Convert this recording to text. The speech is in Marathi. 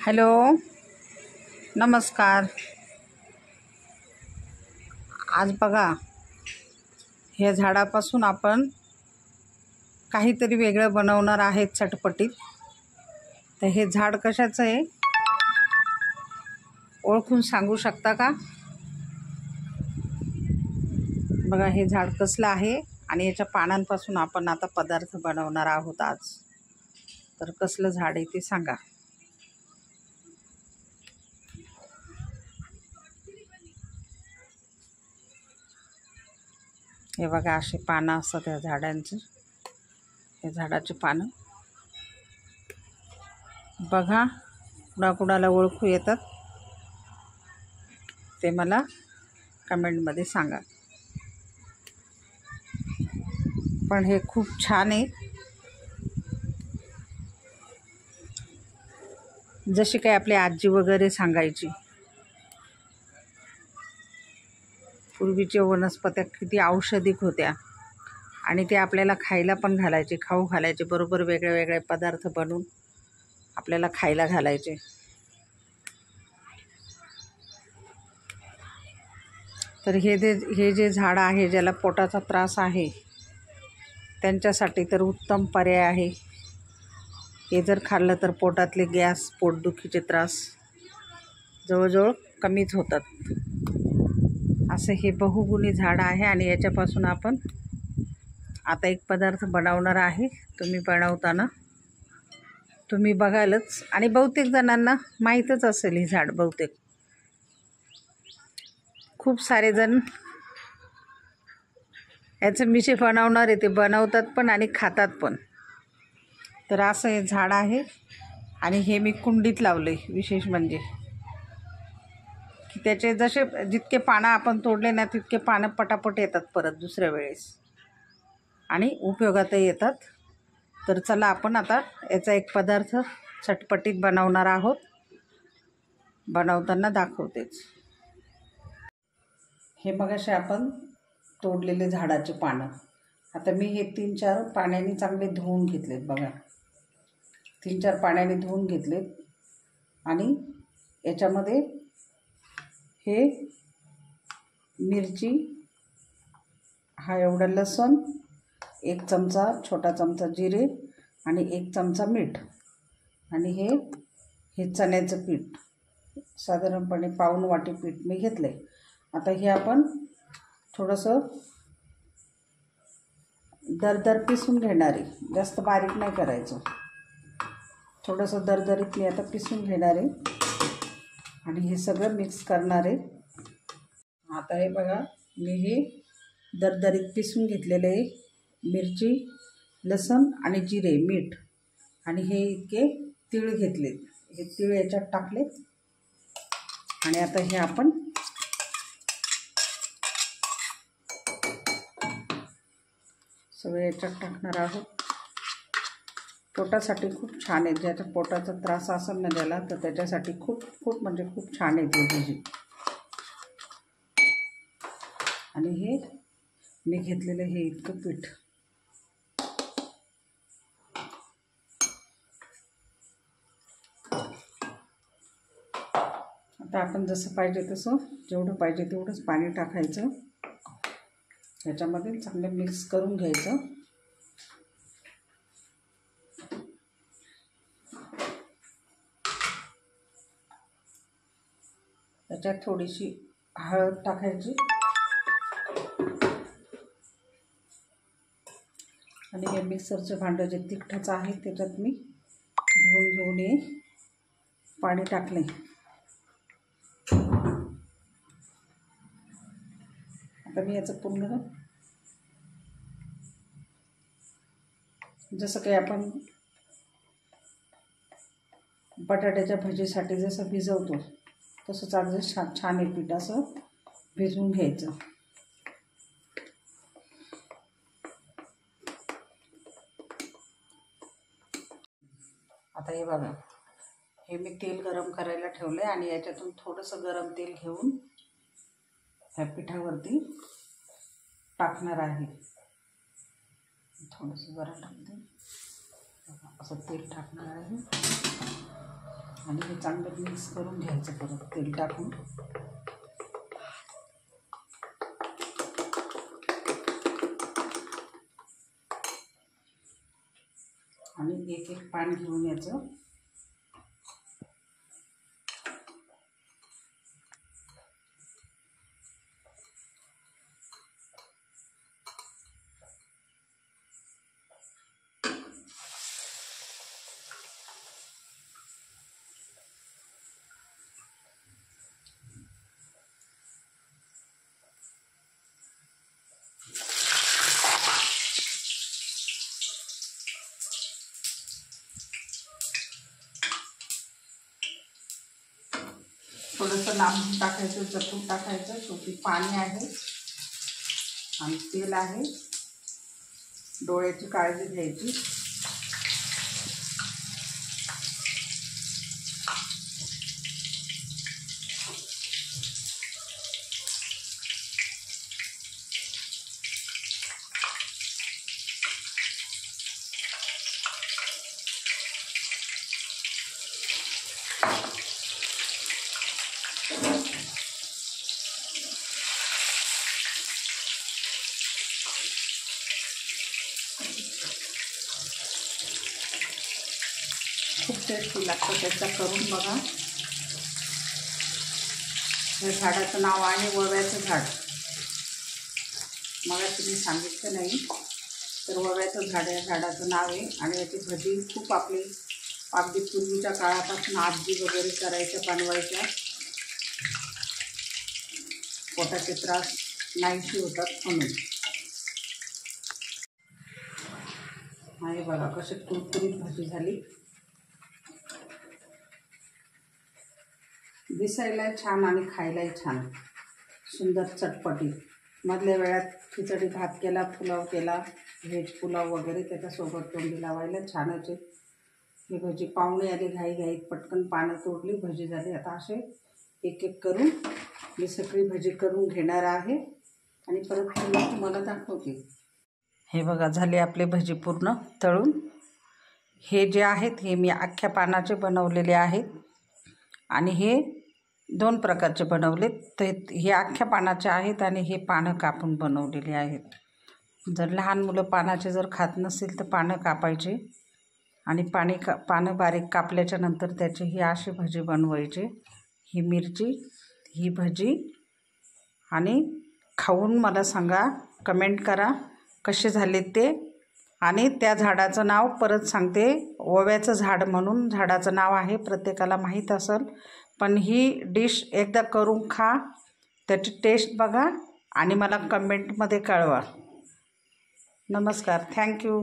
हॅलो, नमस्कार. आज बघा, ह्या झाडापासून आपण काहीतरी वेगळं बनवणार आहे चटपटीत. तर हे झाड कशाचं आहे ओळखून सांगू शकता का? बघा, हे झाड कसलं आहे आणि याच्या पानांपासून आपण आता पदार्थ बनवणार आहोत आज. तर कसलं झाड आहे ते सांगा. हे बघा, असे पानं असतात या झाडांची. हे झाडाची पानं बघा, कुणाकुणाला ओळखू येतात ते मला कमेंटमध्ये सांगा. पण हे खूप छान आहे. जशी काही आपली आजी वगैरे सांगायची, पूर्वीच्या वनस्पत्या किती औषधिक होत्या आणि ते आपल्याला खायला पण घालायचे, खाऊ घालायचे. बरोबर वेगळे वेगळे पदार्थ बनवून आपल्याला खायला घालायचे. तर हे जे झाड आहे, ज्याला पोटाचा त्रास आहे त्यांच्यासाठी तर उत्तम पर्याय आहे. हे जर खाल्लं तर पोटातले गॅस, पोटदुखीचे त्रास जवळजवळ कमीच होतात. असं हे बहुगुणी झाड आहे आणि याच्यापासून आपण आता एक पदार्थ बनवणार आहे. तुम्ही बनवताना तुम्ही बघालच आणि बहुतेक जणांना माहीतच असेल हे झाड. बहुतेक खूप सारे जण याचं मिशे बनवणार आहे, ते बनवतात पण आणि खातात पण. तर असं हे झाड आहे आणि हे मी कुंडीत लावले. विशेष म्हणजे की त्याचे जितके पानं आपण तोडले ना, तितके पानं पटापट येतात परत दुसऱ्या वेळेस आणि उपयोगातही येतात. तर चला, आपण आता याचा एक पदार्थ चटपटीत बनवणार आहोत. बनवताना दाखवतेच. हे मगाशी आपण तोडलेले झाडाचे पानं, आता मी हे 3-4 पाण्याने चांगले धुवून घेतलेत. बघा, 3-4 पाण्याने धुवून घेतलेत आणि याच्यामध्ये हे मिरची, हा एवढा लसूण, 1 चमचा, छोटा चमचा जिरे आणि 1 चमचा मीठ आणि हे चण्याचं पीठ, साधारणपणे पाऊण वाटी पीठ मी घेतलं आहे. आता हे आपण थोडंसं दरदर पिसून घेणार आहे. जास्त बारीक नाही करायचं, थोडंसं दरदरीत मी आता पिसून घेणार आहे आणि हे सगळं मिक्स करणार आहे. आता हे बघा, मी हे दरदरीत पिसून घेतलेले आहे. मिरची, लसूण आणि जिरे, मीठ आणि हे इतके तीळ घेतलेत. हे तीळ याच्यात टाकलेत आणि आता हे आपण सगळे याच्यात टाकणार आहोत. पोटासाठी खूप छान आहे. ज्याच्या पोटाचा त्रास असेल ना ज्याला, तर त्याच्यासाठी खूप म्हणजे खूप छान आहे ते. आणि हे मी घेतलेलं हे इतकं पीठ आता आपण जसं पाहिजे तसं, जेवढं पाहिजे तेवढंच पाणी टाकायचं. याच्यामध्ये चांगलं मिक्स करून घ्यायचं. त्याच्यात थोडीशी हळद टाकायची आणि हे मिक्सरचं भांडं जे तिखटाचं आहे त्याच्यात मी धुवून घेऊन हे पाणी टाकले. आता मी याचं पूर्ण, जसं काही आपण बटाट्याच्या भजीसाठी जसं भिजवतो तसंच अगदी छान हे पीठ असं भिजवून घ्यायचं. आता हे बघा, हे मी तेल गरम करायला ठेवलं आहे आणि याच्यातून थोडंसं गरम तेल घेऊन ह्या पिठावरती टाकणार आहे. थोडंसं जरा टाकते, असं तेल टाकणार आहे आणि हे चांगलं मिक्स करून घ्यायचं परत तेल टाकून. आणि एक एक पान घेऊन यायचं. थोडंसं लांबून टाकायचं, जपून टाकायचं. शेवटी पाणी आहे आणि तेल आहे. डोळ्याची काळजी घ्यायची. खूप टेस्टी लागतं. त्याचा करून बघा. या झाडाचं नाव आहे वव्याचं झाड. मला तुम्ही सांगितलं नाही तर वव्याचं झाड या झाडाचं नाव आहे. आणि याची भजी खूप आपली अगदी पूर्वीच्या काळापासून आजी वगैरे करायच्या, बनवायच्या. पोटाचे त्रास नाहीशी होतात म्हणून. आणि बघा कशी कुरकुरीत भाजी झाली. दिसायलाही छान आणि खायलाही छान, सुंदर चटपटीत. मधल्या वेळात खिचडी भात केला, पुलाव केला, व्हेज पुलाव वगैरे त्याच्यासोबत तोंडी लावायला छानच आहे. ही भजी पाहुणे आली घाईघाईत, पटकन पानं तोडली, भजी झाली. आता असे एक एक करून मी सगळी भजी करून घेणार आहे आणि परत तुम्हाला दाखवते. हे बघा झाले आपले भजी पूर्ण तळून. हे जे आहेत हे मी अख्ख्या पानाचे बनवलेले आहेत आणि हे 2 प्रकारचे बनवलेत. तर हे अख्ख्या पानाचे आहेत आणि हे पानं कापून बनवलेले आहेत. जर लहान मुलं पानाचे जर खात नसतील तर पानं कापायचे आणि पानं बारीक कापल्याच्या नंतर त्याची ही अशी भजी बनवायची. ही मिरची, ही भजी. आणि खाऊन मला सांगा, कमेंट करा कसे झाले ते. आणि त्या झाडाचं नाव परत सांगते, ओव्याचं झाड म्हणून झाडाचं नाव आहे. प्रत्येकाला माहीत असेल, पण ही डिश एकदा करून खा, त्याची टेस्ट बघा आणि मला कमेंटमध्ये कळवा. नमस्कार, थँक्यू.